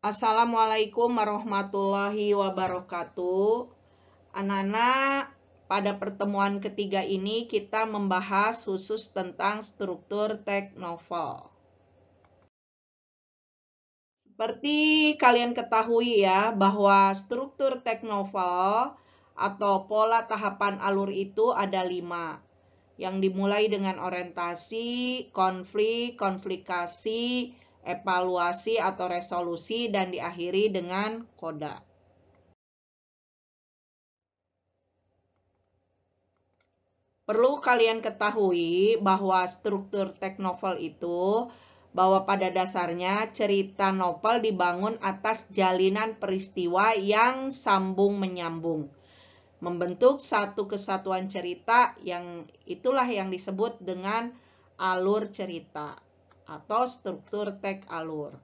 Assalamualaikum warahmatullahi wabarakatuh. Anak-anak, pada pertemuan ketiga ini kita membahas khusus tentang struktur teks novel. Seperti kalian ketahui ya, bahwa struktur teks novel atau pola tahapan alur itu ada 5. Yang dimulai dengan orientasi, konflik, konflikasi, evaluasi atau resolusi, dan diakhiri dengan koda. Perlu kalian ketahui bahwa struktur teks novel itu, bahwa pada dasarnya cerita novel dibangun atas jalinan peristiwa yang sambung menyambung, membentuk satu kesatuan cerita yang itulah yang disebut dengan alur cerita atau struktur teks alur.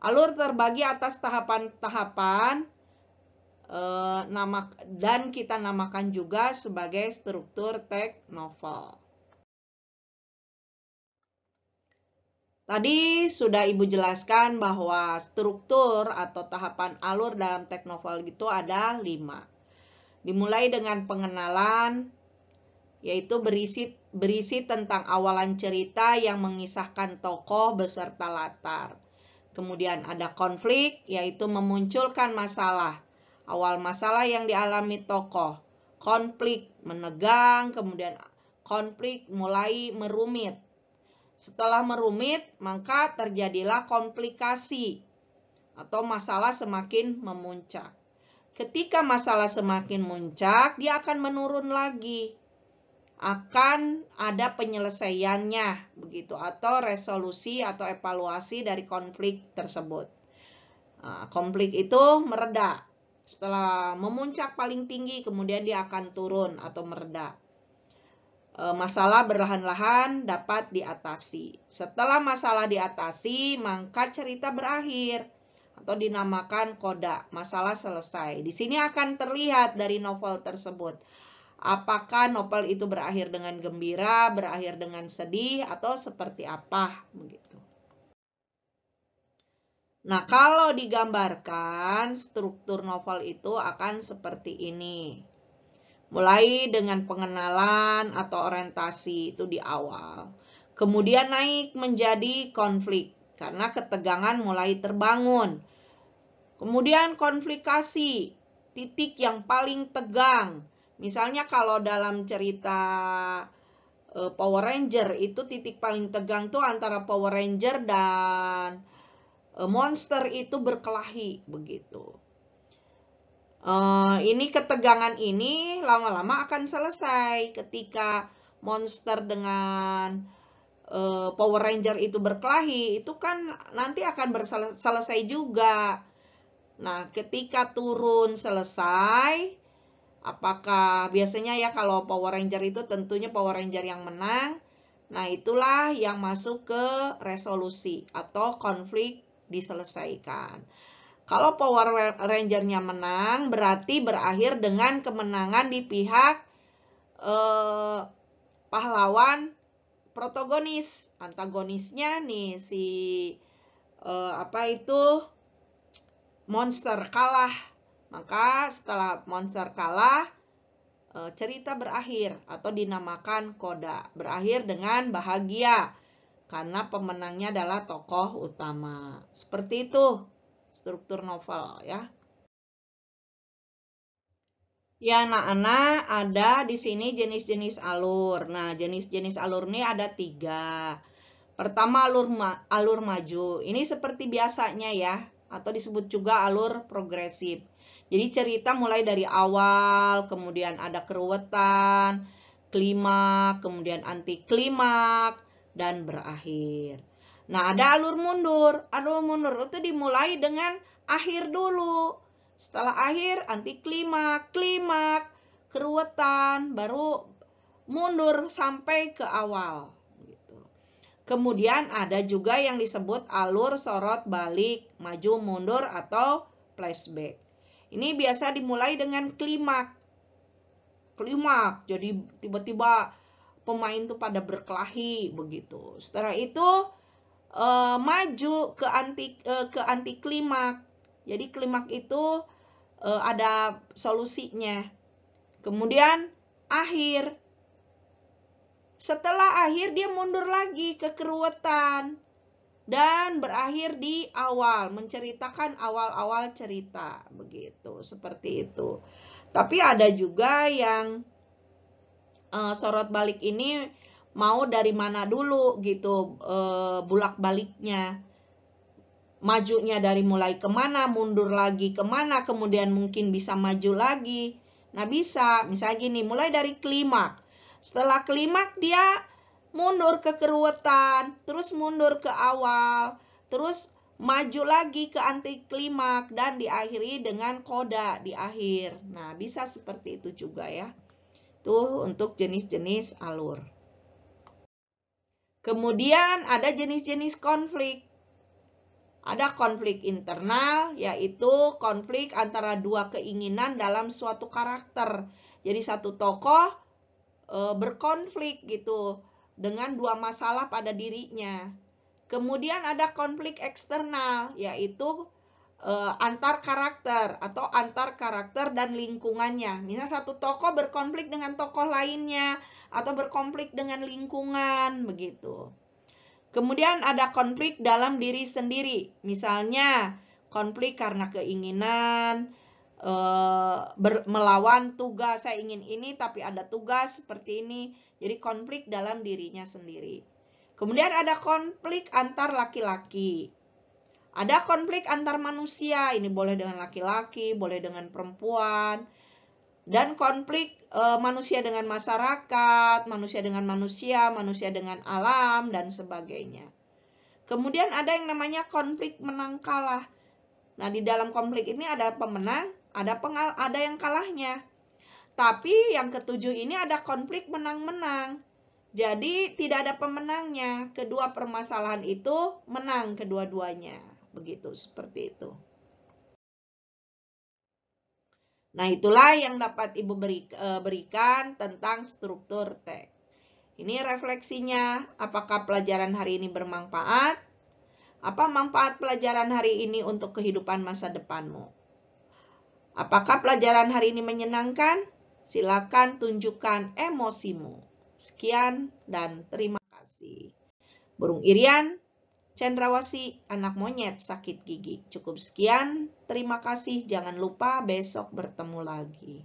Alur terbagi atas tahapan-tahapan dan kita namakan juga sebagai struktur teks novel. Tadi sudah Ibu jelaskan bahwa struktur atau tahapan alur dalam teks novel itu ada 5. Dimulai dengan pengenalan, yaitu berisi tentang awalan cerita yang mengisahkan tokoh beserta latar. Kemudian ada konflik, yaitu memunculkan masalah. Awal masalah yang dialami tokoh. Konflik menegang, kemudian konflik mulai merumit. Setelah merumit, maka terjadilah komplikasi atau masalah semakin memuncak. Ketika masalah semakin muncak, dia akan menurun lagi. Akan ada penyelesaiannya begitu atau resolusi atau evaluasi dari konflik tersebut. Konflik itu mereda. Setelah memuncak paling tinggi, kemudian dia akan turun atau mereda. Masalah berlahan-lahan dapat diatasi. Setelah masalah diatasi, maka cerita berakhir atau dinamakan koda, masalah selesai. Di sini akan terlihat dari novel tersebut, apakah novel itu berakhir dengan gembira, berakhir dengan sedih, atau seperti apa begitu. Nah, kalau digambarkan struktur novel itu akan seperti ini. Mulai dengan pengenalan atau orientasi itu di awal. Kemudian naik menjadi konflik karena ketegangan mulai terbangun. Kemudian konflikasi, titik yang paling tegang. Misalnya kalau dalam cerita Power Ranger itu titik paling tegang tuh antara Power Ranger dan monster itu berkelahi begitu. Ini ketegangan ini lama-lama akan selesai ketika monster dengan Power Ranger itu berkelahi, itu kan nanti akan selesai juga. Nah, ketika turun selesai, apakah biasanya ya kalau Power Ranger itu tentunya Power Ranger yang menang. Nah, itulah yang masuk ke resolusi atau konflik diselesaikan. Kalau Power Ranger-nya menang, berarti berakhir dengan kemenangan di pihak pahlawan protagonis. Antagonisnya nih si monster kalah. Maka setelah monster kalah, cerita berakhir atau dinamakan koda. Berakhir dengan bahagia karena pemenangnya adalah tokoh utama. Seperti itu struktur novel ya. Ya, anak-anak, ada di sini jenis-jenis alur. Nah, jenis-jenis alur ini ada 3. Pertama, alur maju. Ini seperti biasanya ya, atau disebut juga alur progresif. Jadi cerita mulai dari awal, kemudian ada keruwetan, klimaks, kemudian anti klimaks, dan berakhir. Nah, ada alur mundur. Alur mundur itu dimulai dengan akhir dulu. Setelah akhir, anti klimaks, keruwetan, baru mundur sampai ke awal. Kemudian ada juga yang disebut alur sorot balik, maju mundur atau flashback. Ini biasa dimulai dengan klimaks. Jadi tiba-tiba pemain tuh pada berkelahi begitu. Setelah itu maju ke anti klimaks. Jadi klimaks itu ada solusinya. Kemudian akhir. Setelah akhir dia mundur lagi ke keruwetan dan berakhir di awal, menceritakan awal-awal cerita, begitu, seperti itu. Tapi ada juga yang sorot balik ini mau dari mana dulu gitu, bulak-baliknya. Majunya dari mulai kemana, mundur lagi kemana, kemudian mungkin bisa maju lagi. Nah bisa, misalnya gini, mulai dari klimaks. Setelah klimaks dia mundur ke keruwetan, terus mundur ke awal, terus maju lagi ke anti klimaks dan diakhiri dengan koda di akhir. Nah, bisa seperti itu juga ya. Tuh untuk jenis-jenis alur. Kemudian ada jenis-jenis konflik. Ada konflik internal, yaitu konflik antara dua keinginan dalam suatu karakter. Jadi satu tokoh berkonflik gitu dengan dua masalah pada dirinya. Kemudian ada konflik eksternal, yaitu antar karakter atau antar karakter dan lingkungannya. Misalnya satu tokoh berkonflik dengan tokoh lainnya atau berkonflik dengan lingkungan, begitu. Kemudian ada konflik dalam diri sendiri. Misalnya konflik karena keinginan, melawan tugas. Saya ingin ini tapi ada tugas seperti ini. Jadi konflik dalam dirinya sendiri. Kemudian ada konflik antar laki-laki. Ada konflik antar manusia. Ini boleh dengan laki-laki, boleh dengan perempuan. Dan konflik manusia dengan masyarakat, manusia dengan manusia, manusia dengan alam, dan sebagainya. Kemudian ada yang namanya konflik menang kalah. Nah, di dalam konflik ini ada pemenang, ada yang kalahnya. Tapi yang ketujuh ini ada konflik menang-menang. Jadi tidak ada pemenangnya. Kedua permasalahan itu menang kedua-duanya. Begitu, seperti itu. Nah, itulah yang dapat Ibu berikan tentang struktur teks. Ini refleksinya, apakah pelajaran hari ini bermanfaat? Apa manfaat pelajaran hari ini untuk kehidupan masa depanmu? Apakah pelajaran hari ini menyenangkan? Silakan tunjukkan emosimu. Sekian dan terima kasih. Burung Irian, Cendrawasih, anak monyet sakit gigi. Cukup sekian, terima kasih. Jangan lupa besok bertemu lagi.